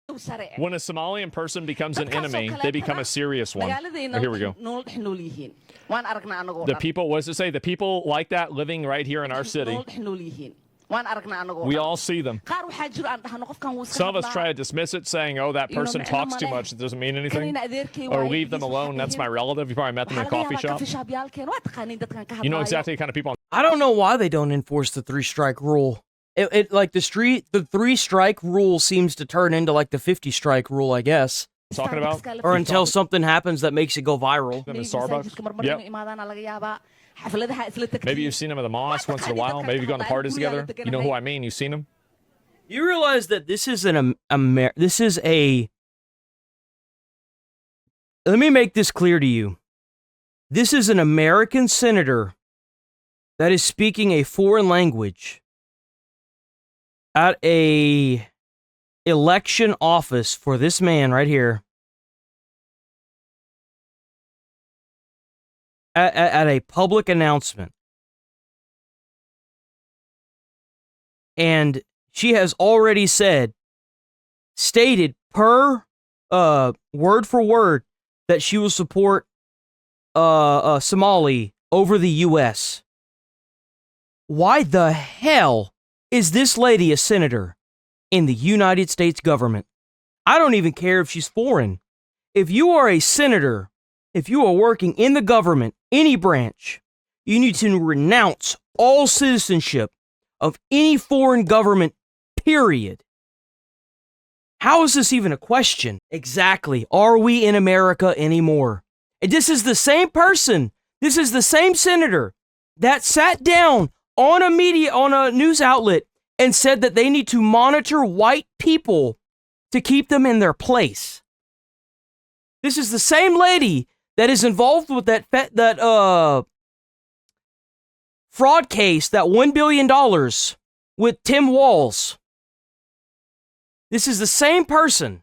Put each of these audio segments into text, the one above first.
When a Somalian person becomes an enemy, they become a serious one. Oh, here we go. The people, what does it say? The people like that living right here in our city. We all see them. Some of us try to dismiss it, saying, oh, that person talks too much. It doesn't mean anything. Or leave them alone. That's my relative. You probably met them in a coffee shop. You know exactly the kind of people. I don't know why they don't enforce the 3-strike rule. It like the 3-strike rule seems to turn into like the 50-strike rule, I guess. Talking about? Or until something happens that makes it go viral. Them in Starbucks? Yep. Maybe you've seen them at the mosque once in a while. Maybe you've gone to parties together. You know who I mean? You've seen them. You realize that this is Let me make this clear to you. This is an American senator that is speaking a foreign language at a election office for this man right here. At a public announcement. And she has already stated per word for word that she will support Somali over the U.S. Why the hell is this lady a senator in the United States government? I don't even care if she's foreign. If you are a senator, if you are working in the government, any branch, you need to renounce all citizenship of any foreign government, period. How is this even a question? Exactly. Are we in America anymore? And this is the same person, this is the same senator that sat down on a news outlet and said that they need to monitor white people to keep them in their place. This is the same lady that is involved with that fraud case, that $1 billion with Tim Walz. This is the same person.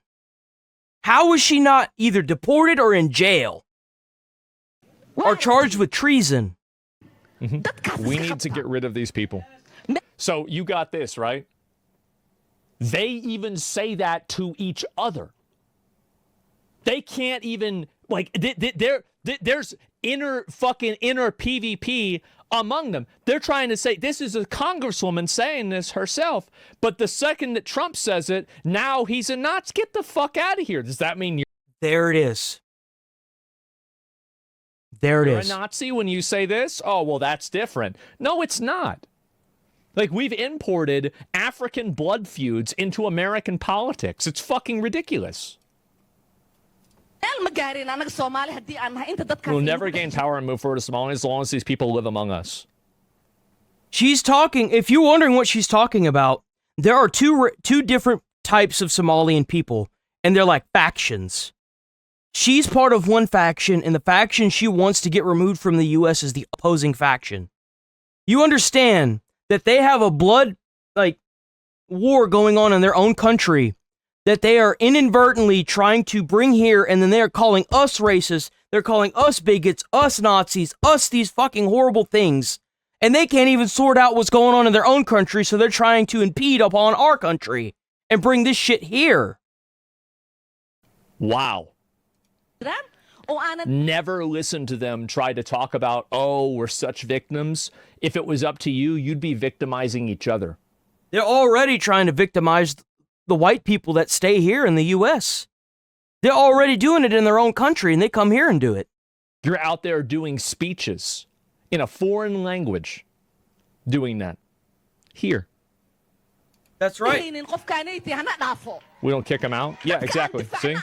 How is she not either deported or in jail? Or charged with treason? Mm-hmm. We need to get rid of these people. So you got this, right? They even say that to each other. They can't even, like, there's inner PvP among them. They're trying to say, this is a congresswoman saying this herself, but the second that Trump says it, now he's a Nazi. Get the fuck out of here. Does that mean you're... There it is. There it is. You're a Nazi when you say this? Oh, well, that's different. No, it's not. Like, we've imported African blood feuds into American politics. It's fucking ridiculous. We'll never gain power and move forward to Somalia as long as these people live among us. She's talking, if you're wondering what she's talking about, there are two different types of Somalian people, and they're like factions. She's part of one faction, and the faction she wants to get removed from the U.S. is the opposing faction. You understand that they have a blood, war going on in their own country that they are inadvertently trying to bring here, and then they're calling us racist, they're calling us bigots, us Nazis, us these fucking horrible things, and they can't even sort out what's going on in their own country, so they're trying to impede upon our country and bring this shit here. Wow. Never listen to them try to talk about, oh, we're such victims. If it was up to you, you'd be victimizing each other. They're already trying to victimize the white people that stay here in the U.S. They're already doing it in their own country, and they come here and do it. You're out there doing speeches in a foreign language, doing that here. That's right. We don't kick them out? Yeah, exactly. See?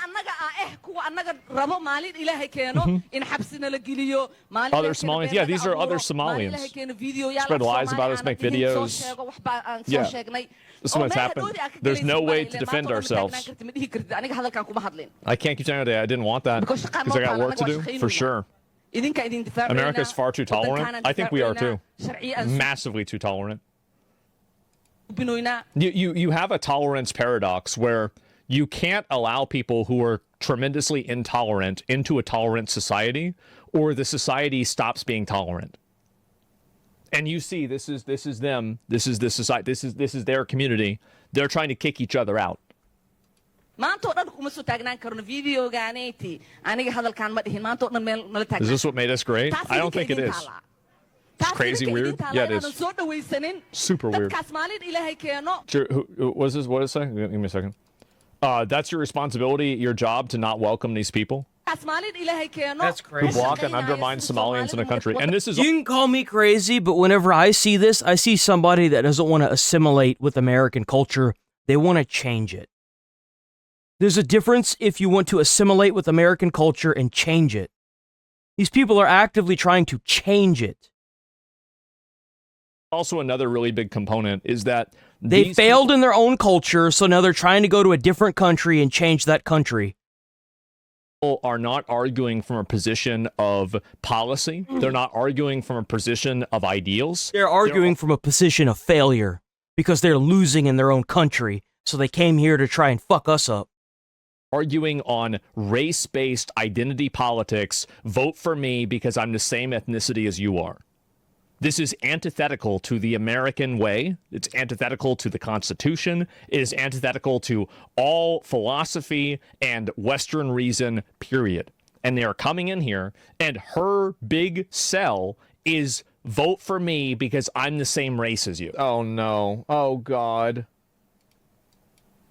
Other Somalians? Yeah, these are other Somalians. Spread lies about us, make videos. Yeah. This is what's happened. There's no way to defend ourselves. I can't keep telling you that I didn't want that because I got work to do, for sure. America's far too tolerant. I think we are too. Massively too tolerant. You have a tolerance paradox where you can't allow people who are tremendously intolerant into a tolerant society, or the society stops being tolerant. And you see, this is them. This is this society. This is their community. They're trying to kick each other out. Is this what made us great? I don't think it is. It's crazy weird. Yeah, it is. Super weird. What is this? What is it? Give me a second. That's your responsibility, your job, to not welcome these people. That's crazy. Who block and undermine Somalians in a country. And this is... You can call me crazy, but whenever I see this, I see somebody that doesn't want to assimilate with American culture. They want to change it. There's a difference if you want to assimilate with American culture and change it. These people are actively trying to change it. Also, another really big component is that they failed in their own culture, so now they're trying to go to a different country and change that country. People are not arguing from a position of policy. They're not arguing from a position of ideals. They're arguing from a position of failure because they're losing in their own country, so they came here to try and fuck us up. Arguing on race-based identity politics. Vote for me because I'm the same ethnicity as you are. This is antithetical to the American way. It's antithetical to the Constitution. It is antithetical to all philosophy and Western reason, period. And they are coming in here, and her big sell is vote for me because I'm the same race as you. Oh, no. Oh, God.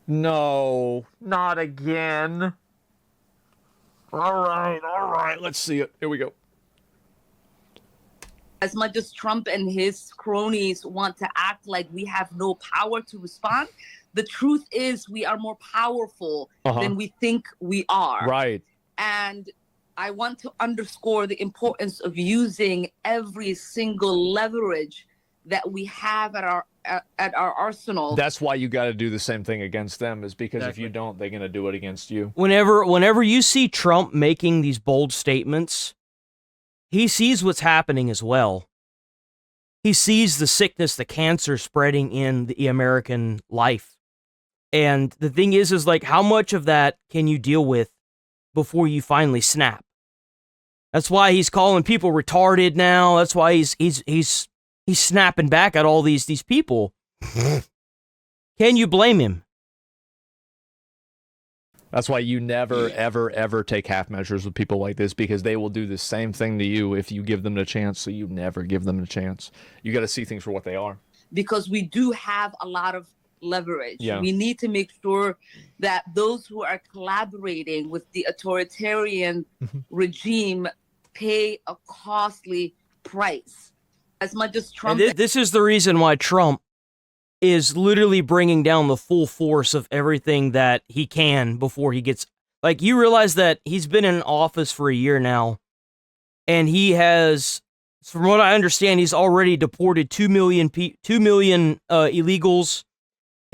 No, not again. All right. Let's see it. Here we go. As much as Trump and his cronies want to act like we have no power to respond, the truth is we are more powerful than we think we are. Right. And I want to underscore the importance of using every single leverage that we have at our arsenal. That's why you got to do the same thing against them, is because if you don't, they're going to do it against you. Whenever you see Trump making these bold statements, he sees what's happening as well. He sees the sickness, the cancer spreading in the American life. And the thing is like, how much of that can you deal with before you finally snap? That's why he's calling people retarded now. That's why he's snapping back at all these people. Can you blame him? That's why you never, ever, ever take half measures with people like this, because they will do the same thing to you if you give them the chance, so you never give them a chance. You got to see things for what they are. Because we do have a lot of leverage. Yeah. We need to make sure that those who are collaborating with the authoritarian regime pay a costly price. As much as Trump... This is the reason why Trump is literally bringing down the full force of everything that he can before he gets... Like, you realize that he's been in office for a year now, and he has, from what I understand, he's already deported 2 million illegals,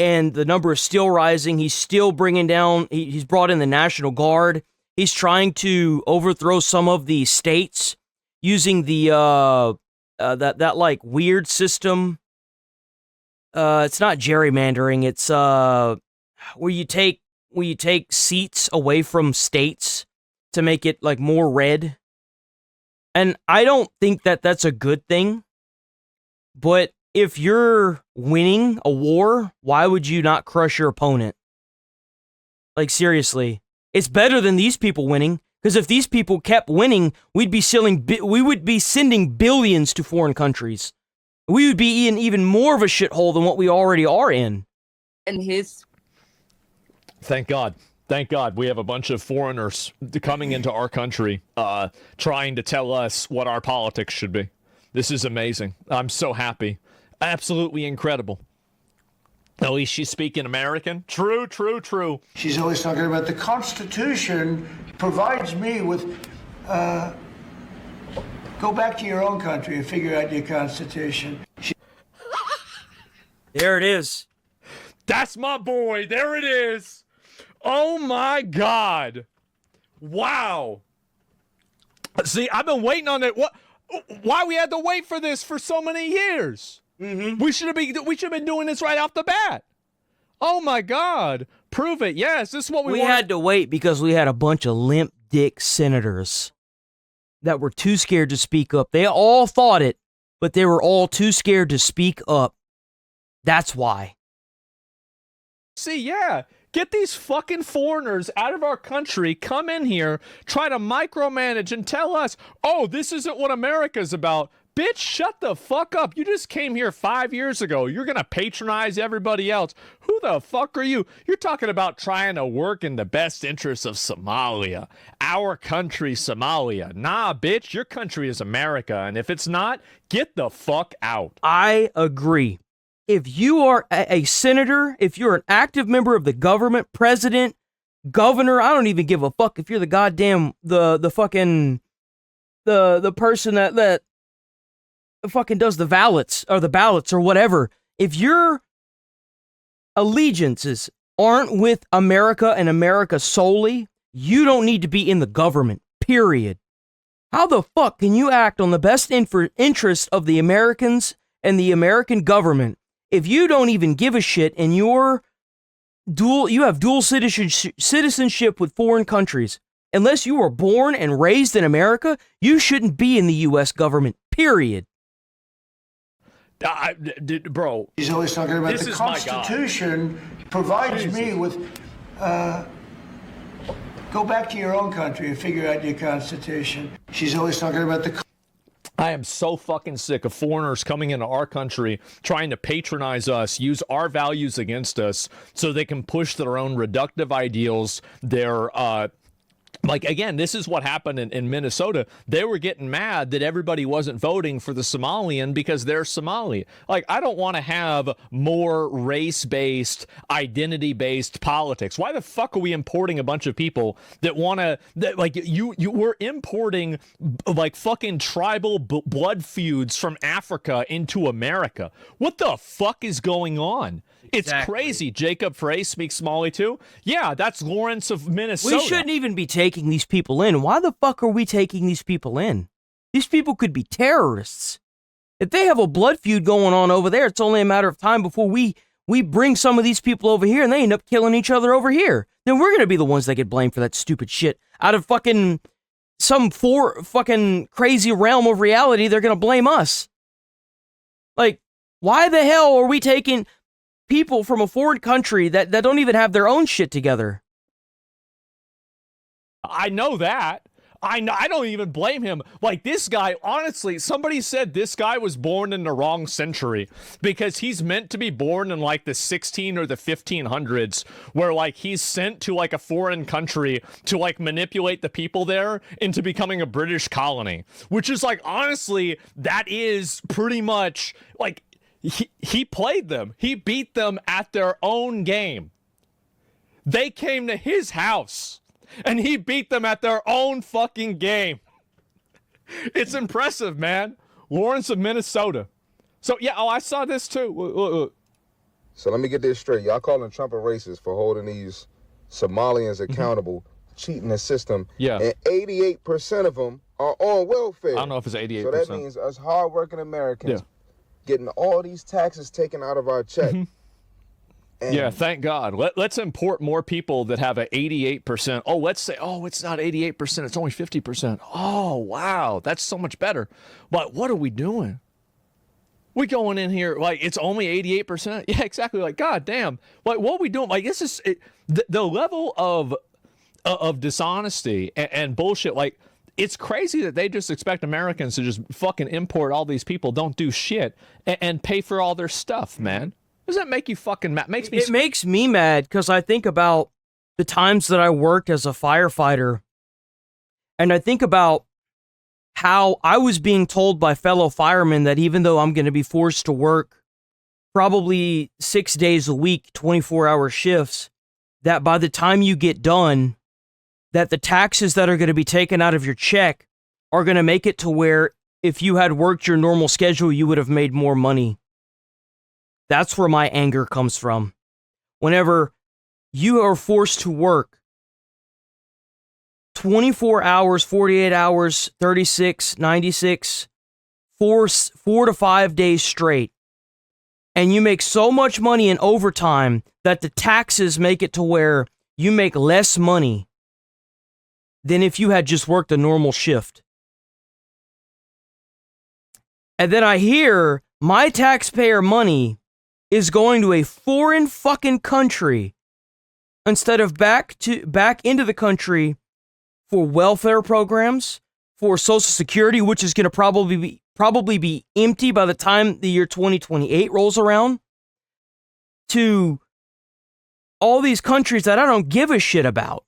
and the number is still rising. He's still bringing down... He's brought in the National Guard. He's trying to overthrow some of the states using the... that like weird system. It's not gerrymandering. It's where you take seats away from states to make it like more red. And I don't think that that's a good thing. But if you're winning a war, why would you not crush your opponent? Like, seriously, it's better than these people winning. Because if these people kept winning, we would be sending billions to foreign countries. We would be in even more of a shithole than what we already are in. And Thank God. Thank God we have a bunch of foreigners coming into our country trying to tell us what our politics should be. This is amazing. I'm so happy. Absolutely incredible. At least she's speaking American. True. She's always talking about the Constitution provides me with, go back to your own country and figure out your Constitution. There it is. That's my boy. There it is. Oh my God. Wow. See, I've been waiting on it. Why we had to wait for this for so many years? Mm-hmm. We should have been doing this right off the bat. Oh my God. Prove it. Yes, this is what we had to wait because we had a bunch of limp dick senators that were too scared to speak up. They all thought it, but they were all too scared to speak up. That's why. See, yeah. Get these fucking foreigners out of our country, come in here, try to micromanage and tell us, oh, this isn't what America's about. Bitch, shut the fuck up. You just came here 5 years ago. You're going to patronize everybody else. Who the fuck are you? You're talking about trying to work in the best interests of Somalia. Our country, Somalia. Nah, bitch, your country is America. And if it's not, get the fuck out. I agree. If you are a senator, if you're an active member of the government, president, governor, I don't even give a fuck if you're the goddamn, the person that fucking does the ballots or whatever. If your allegiances aren't with America and America solely, you don't need to be in the government, period. How the fuck can you act on the best interest of the Americans and the American government if you don't even give a shit and you have dual citizenship with foreign countries? Unless you were born and raised in America, you shouldn't be in the U.S. government, period. Bro, He's always talking about the Constitution provides me with. Go back to your own country and figure out your Constitution. She's always talking about the. I am so fucking sick of foreigners coming into our country, trying to patronize us, use our values against us so they can push their own reductive ideals, their like, again, this is what happened in Minnesota. They were getting mad that everybody wasn't voting for the Somalian because they're Somali. Like, I don't want to have more race-based, identity-based politics. Why the fuck are we importing a bunch of people that want to, like, we're importing, like, fucking tribal blood feuds from Africa into America. What the fuck is going on? It's crazy. Jacob Frey speaks Somali too. Yeah, that's Lawrence of Minnesota. We shouldn't even be taking these people in. Why the fuck are we taking these people in? These people could be terrorists. If they have a blood feud going on over there, it's only a matter of time before we bring some of these people over here and they end up killing each other over here. Then we're going to be the ones that get blamed for that stupid shit. Out of fucking some fucking crazy realm of reality, they're going to blame us. Like, why the hell are we taking people from a foreign country that don't even have their own shit together? I know that. I don't even blame him. Like, this guy, honestly, somebody said this guy was born in the wrong century because he's meant to be born in like the 16 or the 1500s, where like he's sent to like a foreign country to like manipulate the people there into becoming a British colony, which is like, honestly, that is pretty much like he played them. He beat them at their own game. They came to his house and he beat them at their own fucking game. It's impressive, man. Lawrence of Minnesota. So, yeah, I saw this too. So let me get this straight. Y'all calling Trump a racist for holding these Somalians accountable, cheating the system. Yeah. And 88% of them are on welfare. I don't know if it's 88%. So that means us hardworking Americans getting all these taxes taken out of our check. Yeah, thank God. Let's import more people that have an 88%. Oh, let's say, it's not 88%. It's only 50%. Oh, wow. That's so much better. But what are we doing? We going in here like it's only 88%. Yeah, exactly. Like, God damn. Like, what are we doing? Like, this is the level of dishonesty and bullshit. Like, it's crazy that they just expect Americans to just fucking import all these people, don't do shit, and pay for all their stuff, man. Does that make you fucking mad? It makes me mad because I think about the times that I worked as a firefighter, and I think about how I was being told by fellow firemen that even though I'm going to be forced to work probably 6 days a week, 24-hour shifts, that by the time you get done, that the taxes that are going to be taken out of your check are going to make it to where if you had worked your normal schedule, you would have made more money. That's where my anger comes from. Whenever you are forced to work 24 hours, 48 hours, 36, 96, 4 to 5 days straight, and you make so much money in overtime that the taxes make it to where you make less money than if you had just worked a normal shift. And then I hear my taxpayer money is going to a foreign fucking country instead of back into the country for welfare programs, for Social Security, which is going to probably be empty by the time the year 2028 rolls around, to all these countries that I don't give a shit about.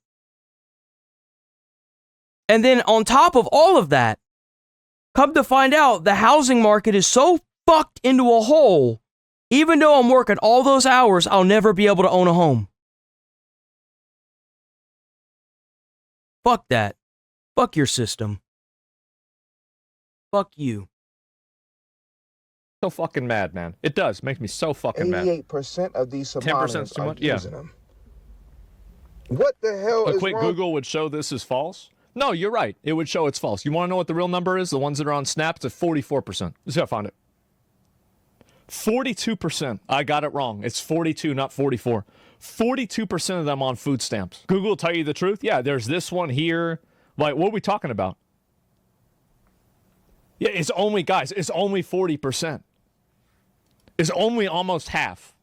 And then on top of all of that, come to find out the housing market is so fucked into a hole, even though I'm working all those hours, I'll never be able to own a home. Fuck that. Fuck your system. Fuck you. So fucking mad, man. It does. Makes me so fucking mad. 88% of these 10% is Somalians too are much? using them. What the hell A is quick wrong? Google would show this is false. No, you're right. It would show it's false. You want to know what the real number is? The ones that are on Snap? It's at 44%. Just gotta find it. 42%. I got it wrong. It's 42, not 44. 42% of them on food stamps. Google will tell you the truth. Yeah, there's this one here. Like, what are we talking about? Yeah, it's only, guys, it's only 40%. It's only almost half.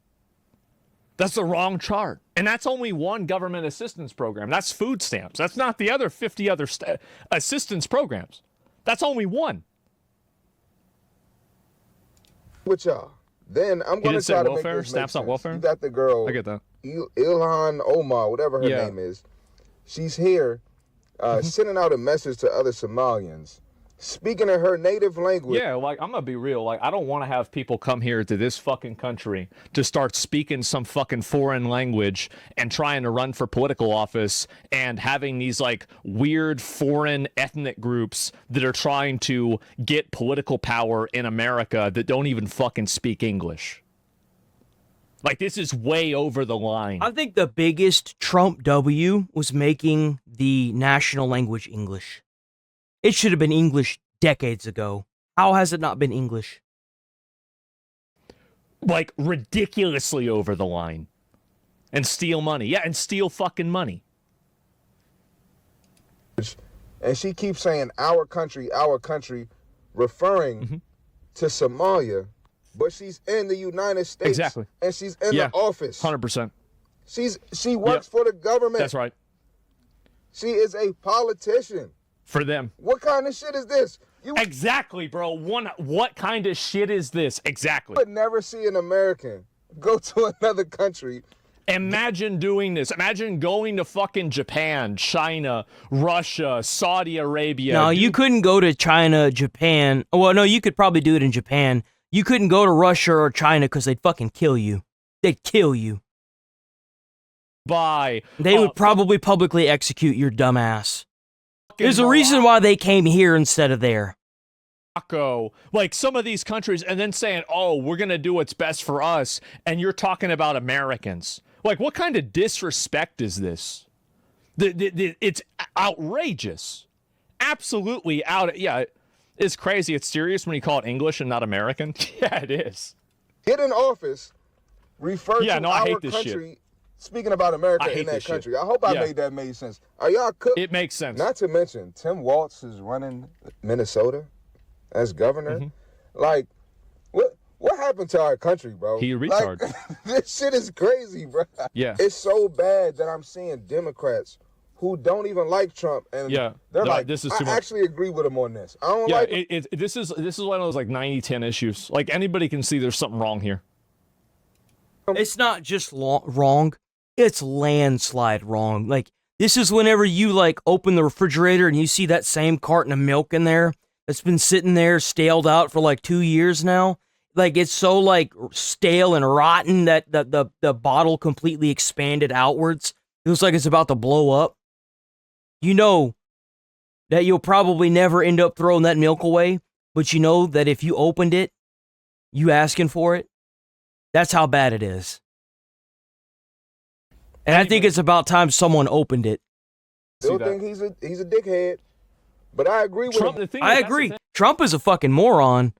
That's the wrong chart. And that's only one government assistance program. That's food stamps. That's not the other 50 other assistance programs. That's only one. With y'all. Then I'm going to try to make welfare? this make Snaps not sense. welfare? You got the girl. I get that. Ilhanomar, whatever her name is. She's here sending out a message to other Somalians, speaking in her native language. Yeah, like, I'm gonna be real. Like, I don't want to have people come here to this fucking country to start speaking some fucking foreign language and trying to run for political office and having these, like, weird foreign ethnic groups that are trying to get political power in America that don't even fucking speak English. Like, this is way over the line. I think the biggest Trump W was making the national language English. It should have been English decades ago. How has it not been English? Like, ridiculously over the line. And steal money. Yeah, and steal fucking money. And she keeps saying our country, referring to Somalia, but she's in the United States. Exactly. And she's in the office. 100%. She works for the government. That's right. She is a politician. For them. What kind of shit is this? You Exactly, bro. What kind of shit is this? Exactly. would never see an American go to another country. Imagine doing this. Imagine going to fucking Japan, China, Russia, Saudi Arabia. No, you couldn't go to China, Japan. Well, no, you could probably do it in Japan. You couldn't go to Russia or China because they'd fucking kill you. They'd kill you. They would probably publicly execute your dumb ass. There's a reason why they came here instead of there. Like some of these countries, and then saying, oh, we're going to do what's best for us, and you're talking about Americans. Like, what kind of disrespect is this? It's outrageous. Absolutely out. Yeah, it's crazy. It's serious when you call it English and not American. Yeah, it is. Get in office, refer to I hate our this country, shit. speaking about America I hate in that this country. shit. I hope I made sense. Are y'all cooked? It makes sense. Not to mention, Tim Walz is running Minnesota as governor. Like, what happened to our country, bro? He a retard. Like, this shit is crazy, bro. Yeah. It's so bad that I'm seeing Democrats who don't even like Trump, and they're like, this is I too much. actually agree with him on this. I don't like him. This is one of those like 90-10 issues. Like, anybody can see there's something wrong here. It's not just wrong. It's landslide wrong. Like, this is whenever you, like, open the refrigerator and you see that same carton of milk in there that's been sitting there staled out for, like, 2 years now. Like, it's so, like, stale and rotten that the bottle completely expanded outwards. It looks like it's about to blow up. You know that you'll probably never end up throwing that milk away, but you know that if you opened it, you asking for it, that's how bad it is. And I think it's about time someone opened it. Still think he's a dickhead, but I agree with Trump, him. I agree. Trump is a fucking moron.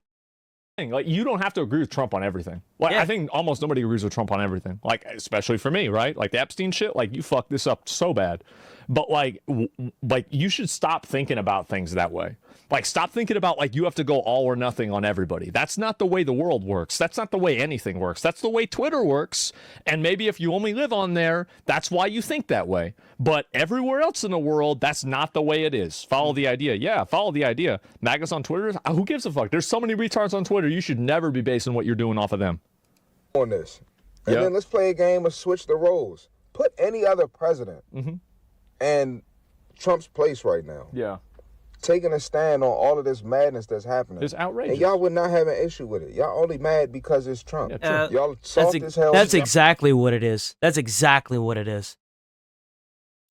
Like, you don't have to agree with Trump on everything. Like, Yeah. I think almost nobody agrees with Trump on everything. Like, especially for me, right? Like the Epstein shit. Like, you fucked this up so bad. But like you should stop thinking about things that way. Like, stop thinking about like you have to go all or nothing on everybody. That's not the way the world works. That's not the way anything works. That's the way Twitter works. And maybe if you only live on there, that's why you think that way. But everywhere else in the world, that's not the way it is. Follow the idea. Yeah, follow the idea. MAGAs on Twitter, who gives a fuck? There's so many retards on Twitter. You should never be basing what you're doing off of them. On this. And then let's play a game of switch the roles. Put any other president in Trump's place right now. Yeah. Taking a stand on all of this madness that's happening. It's outrageous. And y'all would not have an issue with it. Y'all only mad because it's Trump. Yeah, y'all soft as hell. That's exactly what it is. That's exactly what it is.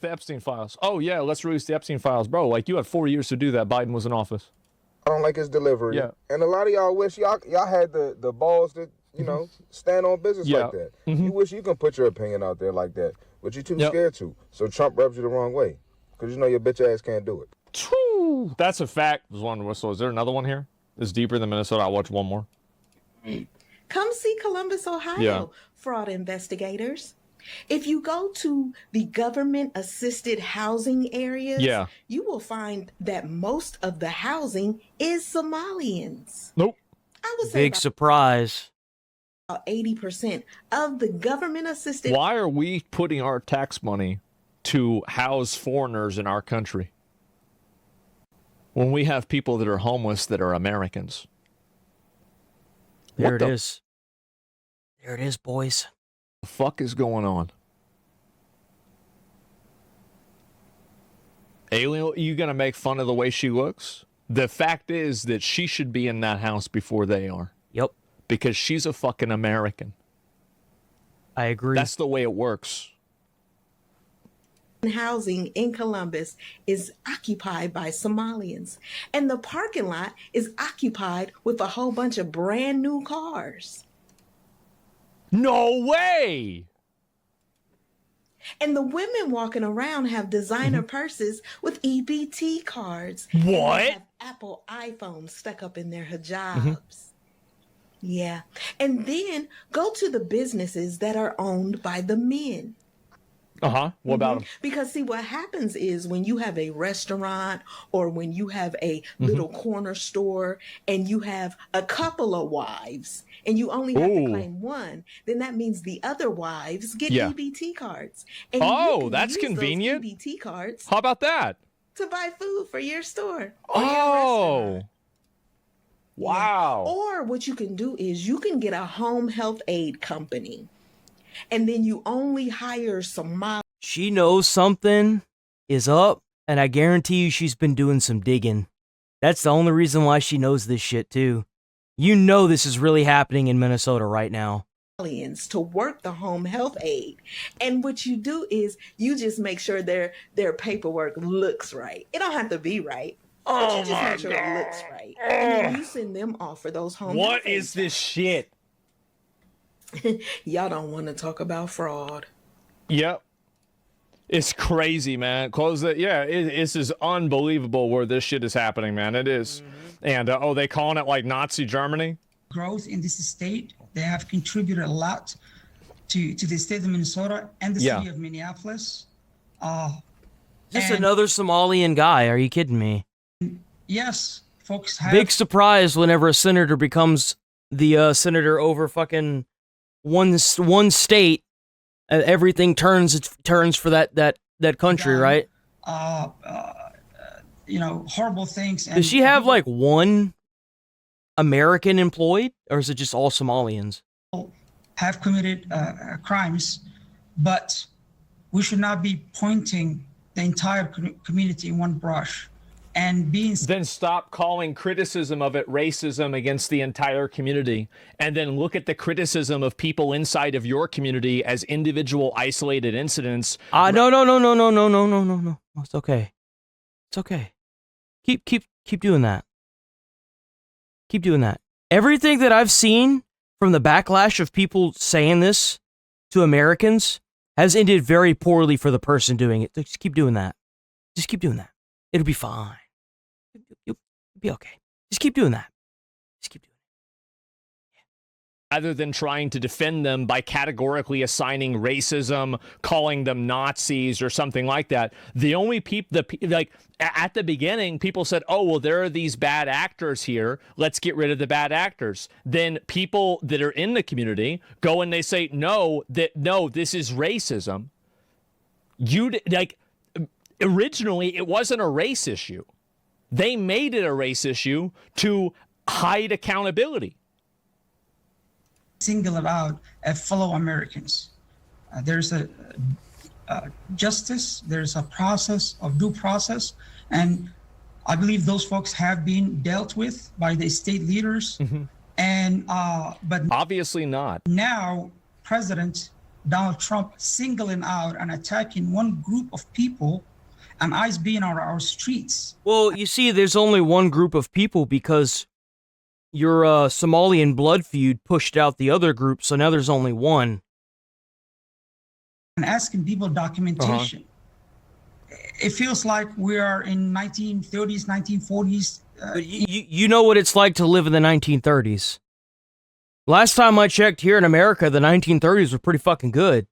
The Epstein files. Oh, yeah, let's release the Epstein files. Bro, like, you had 4 years to do that. Biden was in office. I don't like his delivery. Yeah. And a lot of y'all wish y'all had the balls to, stand on business like that. You wish you can put your opinion out there like that, but you're too scared to. So Trump rubs you the wrong way because you know your bitch ass can't do it. That's a fact. So is there another one here? It's deeper than Minnesota. I'll watch one more. Come see Columbus, Ohio, fraud investigators. If you go to the government-assisted housing areas, you will find that most of the housing is Somalians. Nope. I would say Big surprise. about 80% of the government-assisted. Why are we putting our tax money to house foreigners in our country when we have people that are homeless that are Americans? There it is. There it is, boys. The fuck is going on? Alien, you gonna make fun of the way she looks? The fact is that she should be in that house before they are. Yep. Because she's a fucking American. I agree. That's the way it works. Housing in Columbus is occupied by Somalians, and the parking lot is occupied with a whole bunch of brand new cars. No way! And the women walking around have designer purses with EBT cards. What? And they have Apple iPhones stuck up in their hijabs. Yeah. And then go to the businesses that are owned by the men. What about them? Because see, what happens is when you have a restaurant or when you have a little corner store and you have a couple of wives and you only have to claim one, then that means the other wives get EBT cards. And you can that's use convenient. those EBT cards How about that? to buy food for your store. Or your restaurant. Wow. Or what you can do is you can get a home health aid company. And then you only hire Somali. She knows something is up, and I guarantee you she's been doing some digging. That's the only reason why she knows this shit, too. You know this is really happening in Minnesota right now. To work the home health aid. And what you do is you just make sure their paperwork looks right. It don't have to be right. But you just make sure it looks right. And then you send them off for those home health aid is this shit? Y'all don't want to talk about fraud. Yep. It's crazy, man. Close it. Yeah, it's just unbelievable where this shit is happening, man. It is. And, they calling it like Nazi Germany? Growth in this state, they have contributed a lot to the state of Minnesota and the city of Minneapolis. Just another Somalian guy. Are you kidding me? Yes, folks have... Big surprise whenever a senator becomes the senator over fucking one state. Everything turns for that country, right? Horrible things. Does she have like one American employed, or is it just all Somalians? Have committed crimes, but we should not be pointing the entire community in one brush. And then stop calling criticism of it racism against the entire community, and then look at the criticism of people inside of your community as individual isolated incidents. No. It's okay. It's okay. Keep doing that. Keep doing that. Everything that I've seen from the backlash of people saying this to Americans has ended very poorly for the person doing it. Just keep doing that. Just keep doing that. It'll be fine. You'll be okay. Just keep doing that. Just keep doing it. rather than trying to defend them by categorically assigning racism, calling them Nazis or something like that. The only people, like at the beginning, people said, oh, well, there are these bad actors here. Let's get rid of the bad actors. Then people that are in the community go and they say, no, this is racism. Originally, it wasn't a race issue. They made it a race issue to hide accountability. Single out fellow Americans. There's a justice, there's a process of due process, and I believe those folks have been dealt with by the state leaders. Mm-hmm. And but obviously not. Now, President Donald Trump singling out and attacking one group of people, and ICE being on our streets. Well, you see, there's only one group of people because your Somalian blood feud pushed out the other group, so now there's only one. And asking people documentation. It feels like we are in 1930s, 1940s. You know what it's like to live in the 1930s. Last time I checked here in America, the 1930s were pretty fucking good.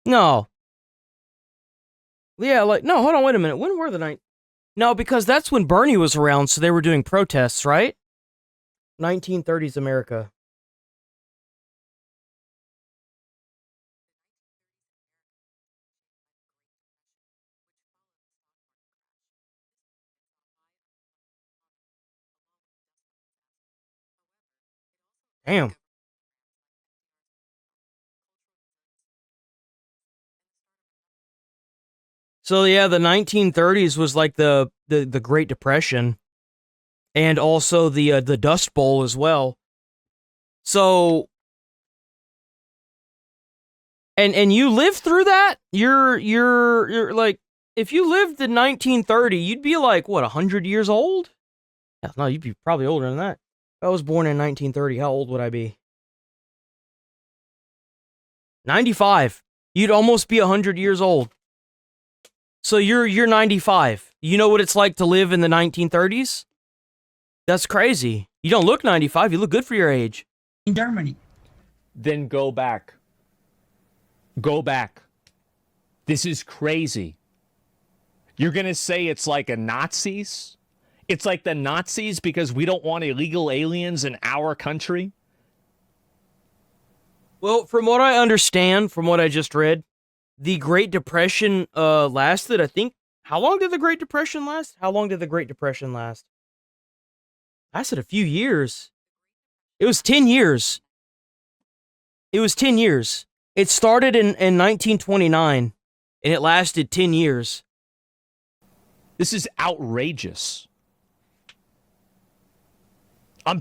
No. Yeah, no, hold on, wait a minute. When were the night? No, because that's when Bernie was around, so they were doing protests, right? 1930s America. Damn. So yeah, the 1930s was like the Great Depression, and also the Dust Bowl as well. So, and you lived through that. You're like, if you lived in 1930, you'd be like what, 100 years old? No, you'd be probably older than that. If I was born in 1930, how old would I be? 95. You'd almost be 100 years old. So you're 95. You know what it's like to live in the 1930s? That's crazy. You don't look 95. You look good for your age. In Germany. Then go back. Go back. This is crazy. You're going to say it's like a Nazis? It's like the Nazis because we don't want illegal aliens in our country? Well, from what I understand, from what I just read, the Great Depression lasted, I think, how long did the Great Depression last? Lasted a few years. It was 10 years. It started in 1929, and it lasted 10 years. This is outrageous. I'm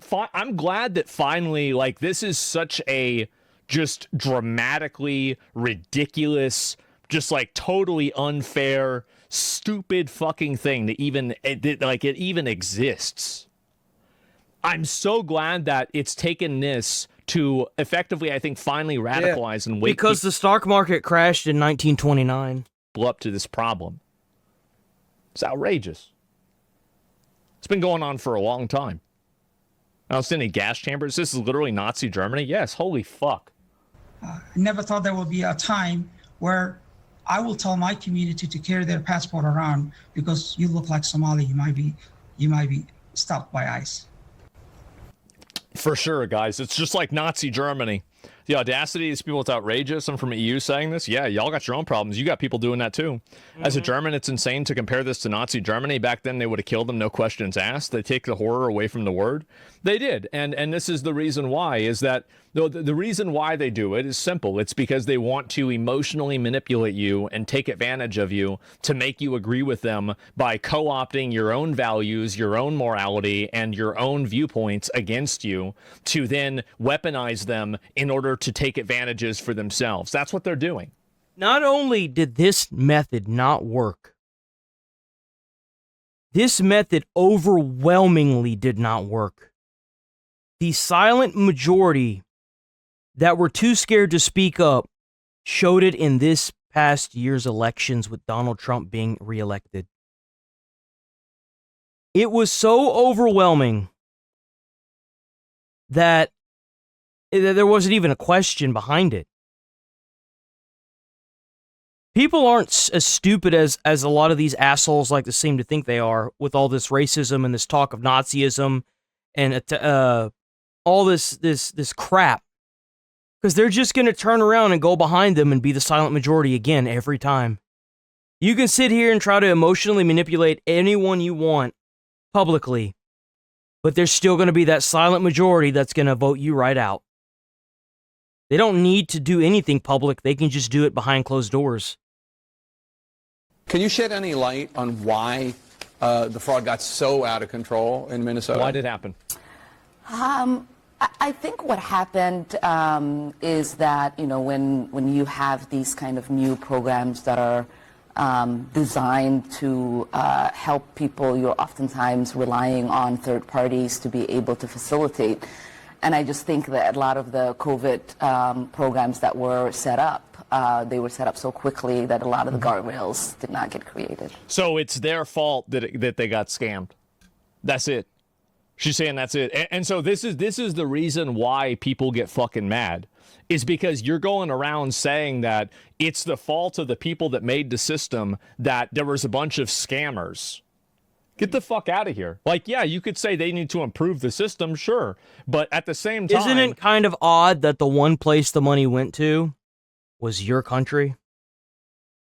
glad that finally, like, this is such a just dramatically ridiculous, just like totally unfair, stupid fucking thing that it even exists. I'm so glad that it's taken this to effectively, I think, finally radicalize and wake because the stock market crashed in 1929. Up to this problem. It's outrageous. It's been going on for a long time. Outstanding gas chambers. This is literally Nazi Germany. Yes, holy fuck. I never thought there would be a time where I will tell my community to carry their passport around because you look like Somali. You might be stopped by ICE. For sure, guys. It's just like Nazi Germany. The audacity of these people, it's outrageous. I'm from the EU saying this. Yeah, y'all got your own problems. You got people doing that too. Mm-hmm. As a German, it's insane to compare this to Nazi Germany. Back then, they would have killed them, no questions asked. They take the horror away from the word. They did. And this is the reason why, is that the reason why they do it is simple. It's because they want to emotionally manipulate you and take advantage of you to make you agree with them by co-opting your own values, your own morality, and your own viewpoints against you to then weaponize them in order to take advantages for themselves. That's what they're doing. Not only did this method not work, this method overwhelmingly did not work. The silent majority that were too scared to speak up showed it in this past year's elections with Donald Trump being reelected. It was so overwhelming that there wasn't even a question behind it. People aren't as stupid as a lot of these assholes like to seem to think they are, with all this racism and this talk of Nazism and all this crap. Because they're just going to turn around and go behind them and be the silent majority again every time. You can sit here and try to emotionally manipulate anyone you want publicly, but there's still going to be that silent majority that's going to vote you right out. They don't need to do anything public. They can just do it behind closed doors. Can you shed any light on why the fraud got so out of control in Minnesota? Why did it happen? I think what happened is that, when you have these kind of new programs that are designed to help people, you're oftentimes relying on third parties to be able to facilitate. And I just think that a lot of the COVID programs that were set up, they were set up so quickly that a lot of the guardrails did not get created. So it's their fault that they got scammed. That's it. She's saying that's it. And so this is the reason why people get fucking mad, is because you're going around saying that it's the fault of the people that made the system, that there was a bunch of scammers. Get the fuck out of here. Like, yeah, you could say they need to improve the system, sure. But at the same time... Isn't it kind of odd that the one place the money went to was your country?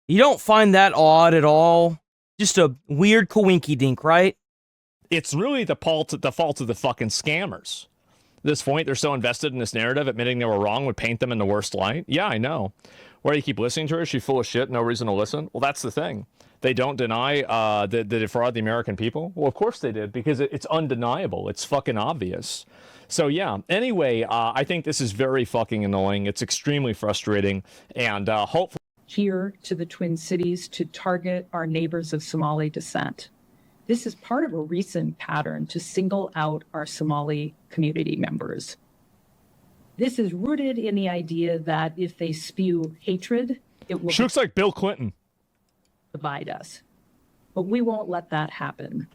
You don't find that odd at all? Just a weird coinky-dink, right? It's really the fault of the fucking scammers. At this point, they're so invested in this narrative, admitting they were wrong would paint them in the worst light. Yeah, I know. Why do you keep listening to her? Is she full of shit? No reason to listen? Well, that's the thing. They don't deny that they defraud the American people. Well, of course they did, because it's undeniable. It's fucking obvious. So, yeah. Anyway, I think this is very fucking annoying. It's extremely frustrating. And hopefully... Here to the Twin Cities to target our neighbors of Somali descent. This is part of a recent pattern to single out our Somali community members. This is rooted in the idea that if they spew hatred, it will... She looks like Bill Clinton. ...divide us. But we won't let that happen.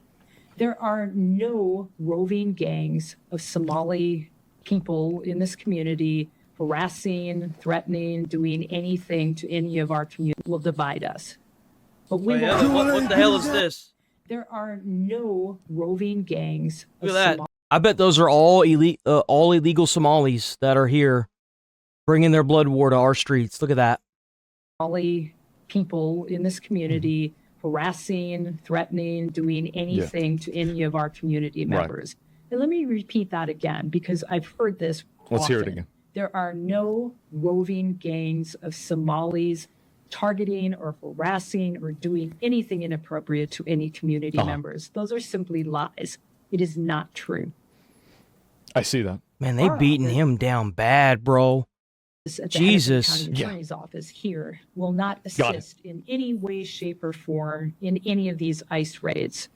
There are no roving gangs of Somali people in this community harassing, threatening, doing anything to any of our community will divide us. But we won't... What the hell is this? There are no roving gangs of Look at that. I bet those are all illegal Somalis that are here bringing their blood war to our streets. Look at that. Somali people in this community harassing, threatening, doing anything to any of our community members. Right. And let me repeat that again, because I've heard this often. Let's hear it again. There are no roving gangs of Somalis targeting or harassing or doing anything inappropriate to any community members. Those are simply lies. It is not true. I see that. Man, they beating him down bad, bro. At the Jesus. County Attorney's office here will not assist in any way, shape, or form in any of these ICE raids.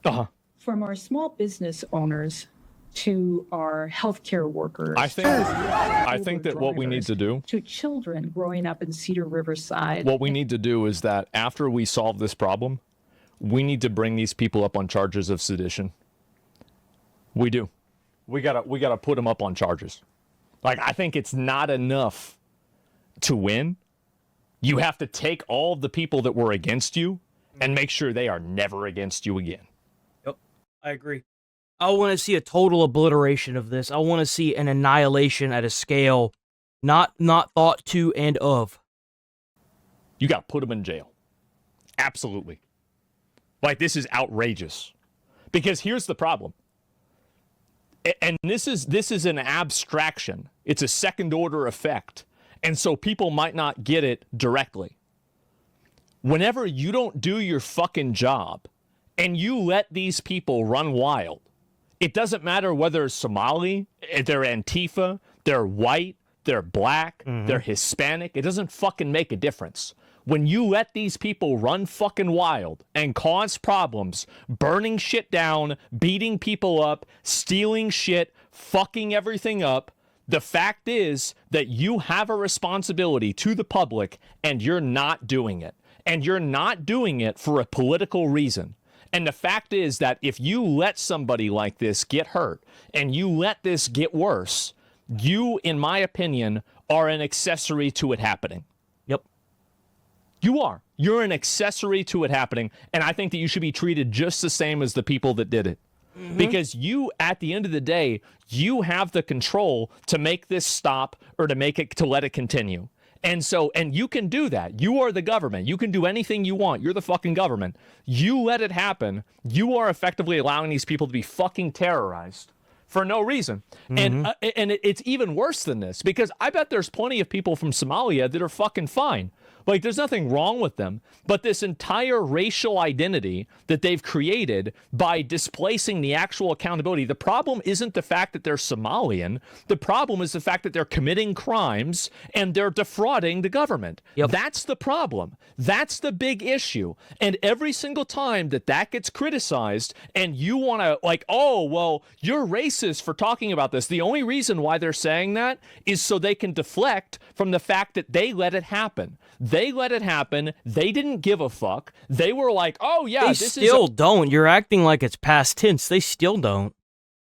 From our small business owners to our healthcare workers. I think that what we need to do, to children growing up in Cedar Riverside. What we need to do is that after we solve this problem, we need to bring these people up on charges of sedition. We do. We gotta put them up on charges. Like, I think it's not enough to win. You have to take all of the people that were against you and make sure they are never against you again. Yep, I agree. I want to see a total obliteration of this. I want to see an annihilation at a scale not thought to and of. You got to put them in jail. Absolutely. Like, this is outrageous. Because here's the problem. And this is an abstraction. It's a second order effect. And so people might not get it directly. Whenever you don't do your fucking job and you let these people run wild, it doesn't matter whether it's Somali, they're Antifa, they're white, they're black, they're Hispanic. It doesn't fucking make a difference. When you let these people run fucking wild and cause problems, burning shit down, beating people up, stealing shit, fucking everything up, The fact is that you have a responsibility to the public, and you're not doing it. And you're not doing it for a political reason. And the fact is that if you let somebody like this get hurt and you let this get worse, you, in my opinion, are an accessory to it happening. Yep. You are. You're an accessory to it happening. And I think that you should be treated just the same as the people that did it. Because you, at the end of the day, you have the control to make this stop or to let it continue. And you can do that. You are the government. You can do anything you want. You're the fucking government. You let it happen. You are effectively allowing these people to be fucking terrorized for no reason. And it's even worse than this, because I bet there's plenty of people from Somalia that are fucking fine. Like, there's nothing wrong with them, but this entire racial identity that they've created by displacing the actual accountability, the problem isn't the fact that they're Somalian. The problem is the fact that they're committing crimes and they're defrauding the government. Yep. That's the problem. That's the big issue. And every single time that gets criticized and you want to, like, oh, well, you're racist for talking about this. The only reason why they're saying that is so they can deflect from the fact that they let it happen. They let it happen. They didn't give a fuck. They were like, oh, yeah, they still don't. You're acting like it's past tense. They still don't.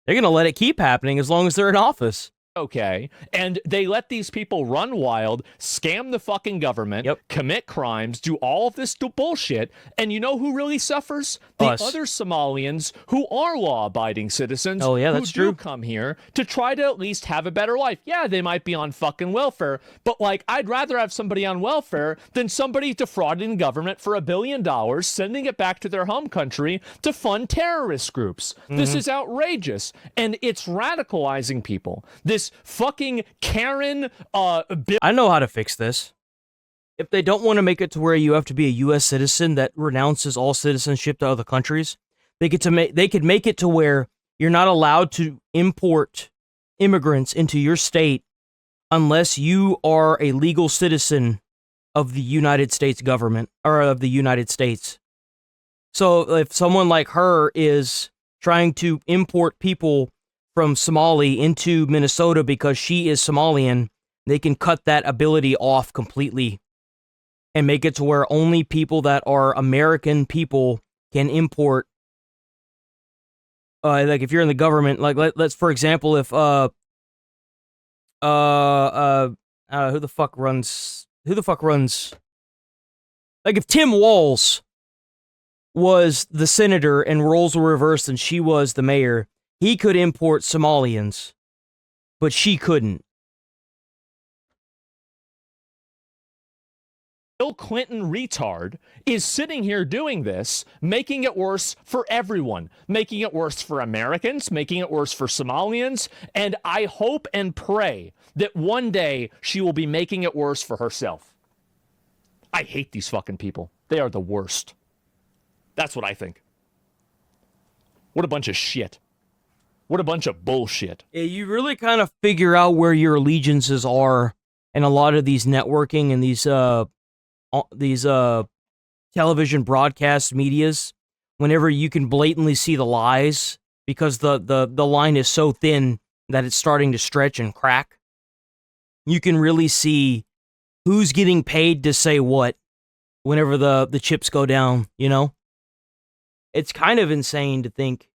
They're going to let it keep happening as long as they're in office. Okay. And they let these people run wild, scam the fucking government, commit crimes, do all of this bullshit. And you know who really suffers? The other Somalians who are law-abiding citizens. Oh, yeah, that's true. Who do come here to try to at least have a better life. Yeah, they might be on fucking welfare, but, like, I'd rather have somebody on welfare than somebody defrauding the government for $1 billion, sending it back to their home country to fund terrorist groups. This is outrageous. And it's radicalizing people. This fucking Karen I know how to fix this. If they don't want to make it to where you have to be a U.S. citizen that renounces all citizenship to other countries, they could make it to where you're not allowed to import immigrants into your state unless you are a legal citizen of the United States government or of the United States. So if someone like her is trying to import people from Somali into Minnesota because she is Somalian, they can cut that ability off completely and make it to where only people that are American people can import. Like if you're in the government, like let's for example, if who the fuck runs? Like if Tim Walz was the senator and roles were reversed and she was the mayor, he could import Somalians, but she couldn't. Bill Clinton retard is sitting here doing this, making it worse for everyone, making it worse for Americans, making it worse for Somalians, and I hope and pray that one day she will be making it worse for herself. I hate these fucking people. They are the worst. That's what I think. What a bunch of shit. What a bunch of bullshit. Yeah, you really kind of figure out where your allegiances are in a lot of these networking and these television broadcast medias whenever you can blatantly see the lies because the line is so thin that it's starting to stretch and crack. You can really see who's getting paid to say what whenever the chips go down, you know? It's kind of insane to think